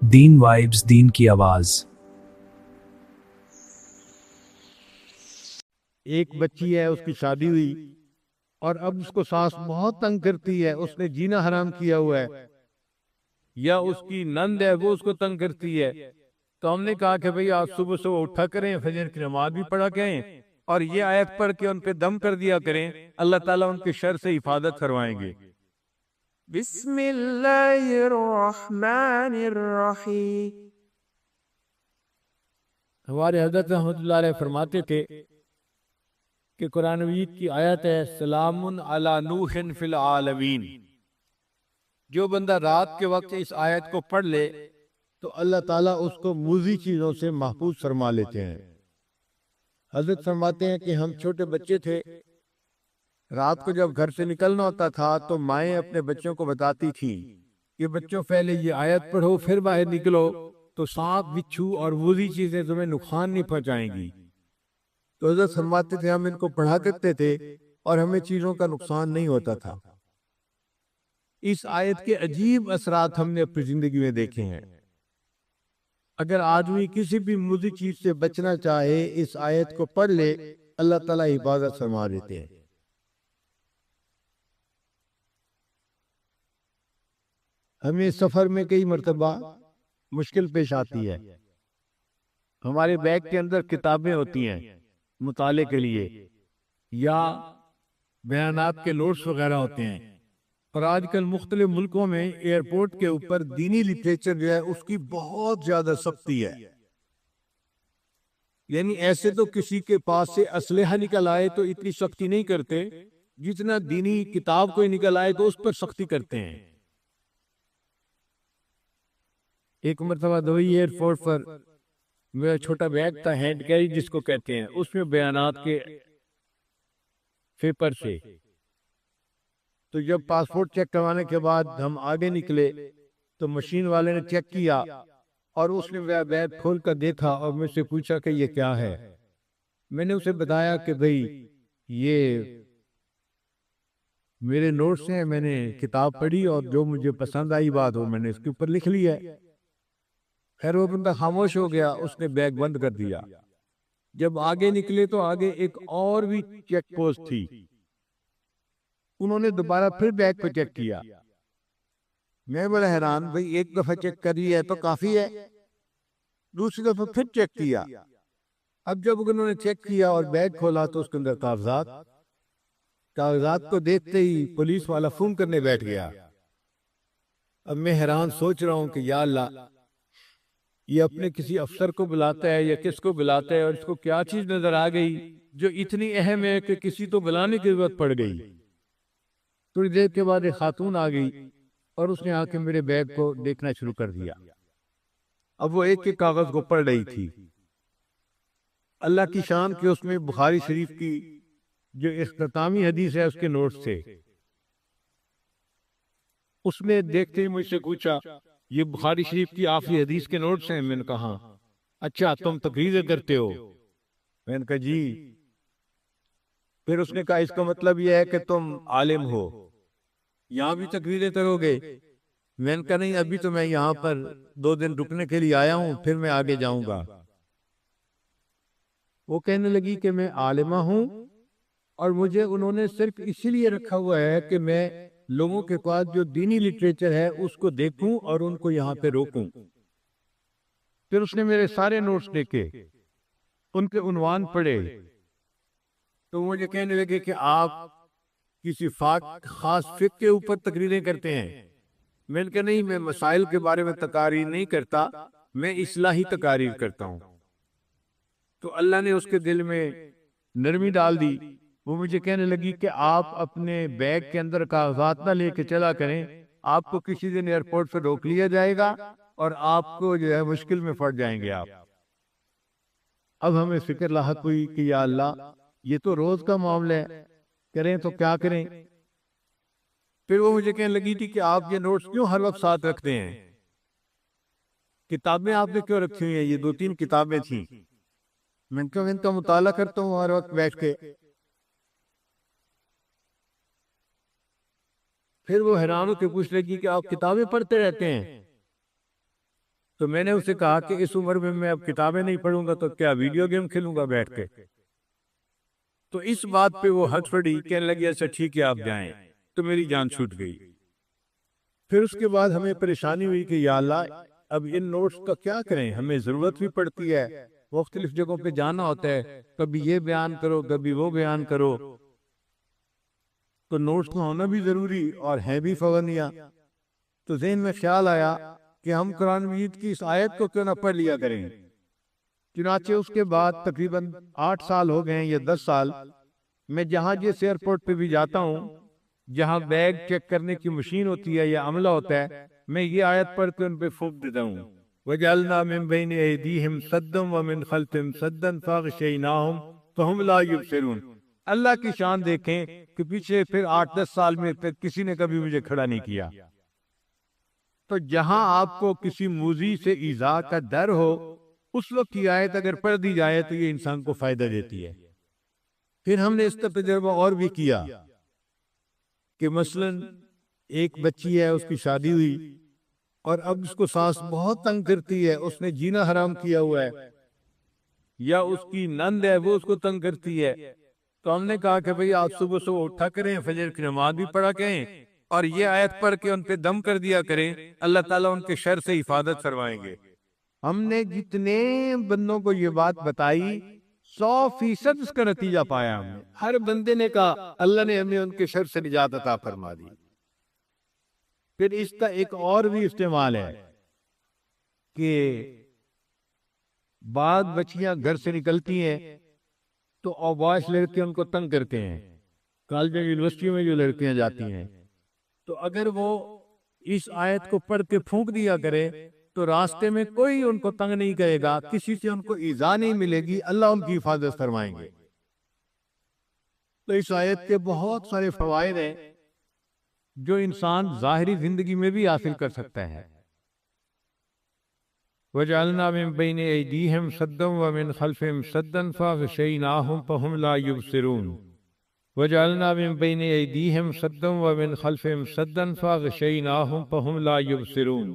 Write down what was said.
دین vibes, دین کی آواز۔ ایک بچی ہے، اس کی شادی ہوئی اور اب اس کو ساس بہت تنگ کرتی ہے، اس نے جینا حرام کیا ہوا ہے، یا اس کی نند ہے وہ اس کو تنگ کرتی ہے۔ تو ہم نے کہا کہ بھئی آپ صبح صبح اٹھا کریں، فجر کی نماز بھی پڑھا کریں اور یہ آیت پڑھ کے ان پہ دم کر دیا کریں، اللہ تعالیٰ ان کے شر سے حفاظت فرمائیں گے۔ بسم اللہ الرحمن الرحیم۔ ہمارے حضرت رحمۃ اللہ علیہ فرماتے تھے کہ قرآن مجید کی آیت ہے سلام علی نوح فی العالمین۔ جو بندہ رات کے وقت اس آیت کو پڑھ لے تو اللہ تعالیٰ اس کو موذی چیزوں سے محفوظ فرما لیتے ہیں۔ حضرت فرماتے ہیں کہ ہم چھوٹے بچے تھے، رات کو جب گھر سے نکلنا ہوتا تھا تو مائیں اپنے بچوں کو بتاتی تھیں کہ بچوں پہلے یہ آیت پڑھو پھر باہر نکلو تو سانپ، بچھو اور موذی چیزیں تمہیں نقصان نہیں پہنچائیں گی۔ تو حضرت فرماتے تھے ہم ان کو پڑھا کرتے تھے اور ہمیں چیزوں کا نقصان نہیں ہوتا تھا۔ اس آیت کے عجیب اثرات ہم نے اپنی زندگی میں دیکھے ہیں۔ اگر آدمی کسی بھی موذی چیز سے بچنا چاہے، اس آیت کو پڑھ لے، اللہ تعالیٰ حفاظت فرما دیتے ہیں۔ ہمیں سفر میں کئی مرتبہ مشکل پیش آتی ہے۔ ہمارے بیگ کے اندر کتابیں ہوتی ہیں مطالعے کے لیے، یا بیانات کے نوٹس وغیرہ ہوتے ہیں، اور آج کل مختلف ملکوں میں ایئرپورٹ کے اوپر دینی لٹریچر جو ہے اس کی بہت زیادہ سختی ہے۔ یعنی ایسے تو کسی کے پاس سے اسلحہ نکل آئے تو اتنی سختی نہیں کرتے، جتنا دینی کتاب کوئی نکل آئے تو اس پر سختی کرتے ہیں۔ ایک مرتبہ دبئی ایئرپورٹ پر میرا چھوٹا بیگ تھا، ہینڈ کیری جس کو کہتے ہیں، اس میں بیانات کے پیپر سے، تو جب پاسپورٹ چیک کروانے کے بعد ہم آگے نکلے تو مشین والے نے چیک کیا اور اس نے میرا بیگ کھول کر دیکھا اور مجھ سے پوچھا کہ یہ کیا ہے۔ میں نے اسے بتایا کہ بھئی یہ میرے نوٹس ہیں، میں نے کتاب پڑھی اور جو مجھے پسند آئی بات وہ میں نے اس کے اوپر لکھ لی ہے۔ خیر وہ بندہ خاموش ہو گیا، اس نے بیگ بند کر دیا۔ جب آگے نکلے تو آگے ایک اور بھی چیک پوسٹ تھی، انہوں نے دوبارہ پھر بیگ پہ چیک کیا۔ میں بڑا حیران، بھئی ایک دفعہ چیک کری ہے تو کافی ہے، دوسری دفعہ پھر چیک کیا۔ اب جب انہوں نے چیک کیا اور بیگ کھولا تو اس کے اندر کاغذات کو دیکھتے ہی پولیس والا فون کرنے بیٹھ گیا۔ اب میں حیران سوچ رہا ہوں کہ یا اللہ، یہ اپنے کسی افسر کو بلاتا ہے یا کس کو بلاتا ہے، اور اس کو کیا چیز نظر آ گئی جو اتنی اہم ہے کہ کسی تو بلانے کی ضرورت پڑ گئی۔ تھوڑی دیر کے بعد ایک خاتون آ گئی اور اس نے آ کے میرے بیگ کو دیکھنا شروع کر دیا۔ اب وہ ایک ایک کاغذ کو پڑھ رہی تھی۔ اللہ کی شان کہ اس میں بخاری شریف کی جو اختتامی حدیث ہے اس کے نوٹس تھے۔ اس نے دیکھتے ہی مجھ سے پوچھا یہ بخاری شریف کی آخری حدیث کے نوٹس ہیں؟ میں نے کہا اچھا تم تقریریں کرتے ہو؟ میں نے کہا جی۔ پھر اس نے کہا اس کا مطلب یہ ہے کہ تم عالم ہو، یہاں بھی تقریریں کرو گے؟ میں نے کہا نہیں، ابھی تو میں یہاں پر 2 دن رکنے کے لیے آیا ہوں، پھر میں آگے جاؤں گا۔ وہ کہنے لگی کہ میں عالمہ ہوں اور مجھے انہوں نے صرف اسی لیے رکھا ہوا ہے کہ میں لوگوں کے پاس جو دینی لٹریچر ہے اس کو دیکھوں اور ان کو یہاں پہ روکوں۔ پھر اس نے میرے سارے نوٹس دیکھے، ان کے عنوان پڑھے، تو مجھے کہنے لگے کہ آپ کسی خاص فقہ کے اوپر تقریریں کرتے ہیں؟ میں نے کہا نہیں، میں مسائل کے بارے میں تقاریر نہیں کرتا، میں اصلاحی تقاریر کرتا ہوں۔ تو اللہ نے اس کے دل میں نرمی ڈال دی۔ وہ مجھے کہنے لگی کہ آپ اپنے بیگ کے اندر کاغذات نہ لے کے چلا کریں، آپ کو کسی دن ایئرپورٹ پہ روک لیا جائے گا اور آپ کو جو ہے مشکل میں پڑ جائیں گے آپ۔ اب ہمیں فکر لاحق ہوئی کہ یا اللہ، یہ تو روز کا معاملہ ہے، کریں تو کیا کریں؟ پھر وہ مجھے کہنے لگی تھی کہ آپ یہ نوٹس کیوں ہر وقت ساتھ رکھتے ہیں؟ کتابیں آپ نے کیوں رکھی ہوئی ہیں؟ یہ 2-3 کتابیں تھیں۔ میں ان کا مطالعہ کرتا ہوں ہر وقت بیٹھ کے۔ پھر وہ حیران ہو کے پوچھ لگی کہ آپ کتابیں پڑھتے رہتے ہیں؟ تو میں نے اسے کہا کہ اس عمر میں اب کتابیں نہیں پڑھوں گا تو کیا ویڈیو گیم کھیلوں گا بیٹھ کے؟ تو اس بات پہ وہ ہنس پڑی، کہنے لگی اچھا ٹھیک ہے آپ جائیں، تو میری جان چھوٹ گئی۔ پھر اس کے بعد ہمیں پریشانی ہوئی کہ یا اللہ اب ان نوٹس کا کیا کریں، ہمیں ضرورت بھی پڑتی ہے، مختلف جگہوں پہ جانا ہوتا ہے، کبھی یہ بیان کرو کبھی وہ بیان کرو، تو نوٹس کا ہونا بھی ضروری اور ہے بھی فوانیہ۔ تو ذہن میں خیال آیا کہ ہم قرآن مجید کی اس آیت کو کیوں نہ پڑھ لیا کریں۔ چنانچہ اس کے بعد تقریباً 8 سال ہو گئے ہیں یا 10 سال، میں جہاں جس ایئرپورٹ پہ بھی جاتا ہوں، جہاں بیگ چیک کرنے کی مشین ہوتی ہے یا عملہ ہوتا ہے، میں یہ آیت پڑھ کے ان پہ پھونک دیتا ہوں، وَجَعَلْنَا مِن بَيْنِ أَيْدِيهِمْ سَدًّا وَمِنْ خَلْفِهِمْ سَدًّا فَأَغْشَيْنَاهُمْ فَهُمْ لَا يُبْصِرُونَ۔ اللہ کی شان دیکھیں کہ پیچھے پھر 8-10 سال میں پھر کسی نے کبھی مجھے کھڑا نہیں کیا۔ تو جہاں آپ کو کسی موذی سے ایذا کا ڈر ہو، اس وقت کی آیت اگر پڑھ دی جائے تو یہ انسان کو فائدہ دیتی ہے۔ پھر ہم نے اس کا تجربہ اور بھی کیا کہ مثلا ایک بچی ہے، اس کی شادی ہوئی اور اب اس کو سانس بہت تنگ کرتی ہے، اس نے جینا حرام کیا ہوا ہے، یا اس کی نند ہے وہ اس کو تنگ کرتی ہے، تو ہم نے کہا کہ بھئی آپ صبح صبح اٹھا کریں، فجر کی نماز بھی پڑھا کریں اور یہ آیت پڑھ کے ان پہ دم کر دیا کریں، اللہ تعالیٰ ان کے شر سے حفاظت فرمائیں گے۔ ہم نے جتنے بندوں کو یہ بات بتائی 100% اس کا نتیجہ پایا، ہم نے ہر بندے نے کہا اللہ نے ہمیں ان کے شر سے نجات عطا فرما دی۔ پھر اس کا ایک اور بھی استعمال ہے کہ بعض بچیاں گھر سے نکلتی ہیں تو اوباش لڑکے ان کو تنگ کرتے ہیں، کالجوں یونیورسٹیوں میں جو لڑکیاں جاتی ہیں، تو اگر وہ اس آیت کو پڑھ کے پھونک دیا کرے تو راستے میں کوئی ان کو تنگ نہیں کرے گا، کسی سے ان کو ایذا نہیں ملے گی، اللہ ان کی حفاظت فرمائیں گے۔ تو اس آیت کے بہت سارے فوائد ہیں جو انسان ظاہری زندگی میں بھی حاصل کر سکتا ہے۔ وَجَعَلْنَا مِن بَيْنِ أَيْدِيهِمْ سَدًّا وَمِنْ خَلْفِهِمْ سَدًّا فَأَغْشَيْنَاهُمْ فَهُمْ لَا يُبْصِرُونَ وَجَعَلْنَا مِن بَيْنِ أَيْدِيهِمْ سَدًّا وَمِنْ خَلْفِهِمْ سَدًّا فَأَغْشَيْنَاهُمْ فَهُمْ لَا يُبْصِرُونَ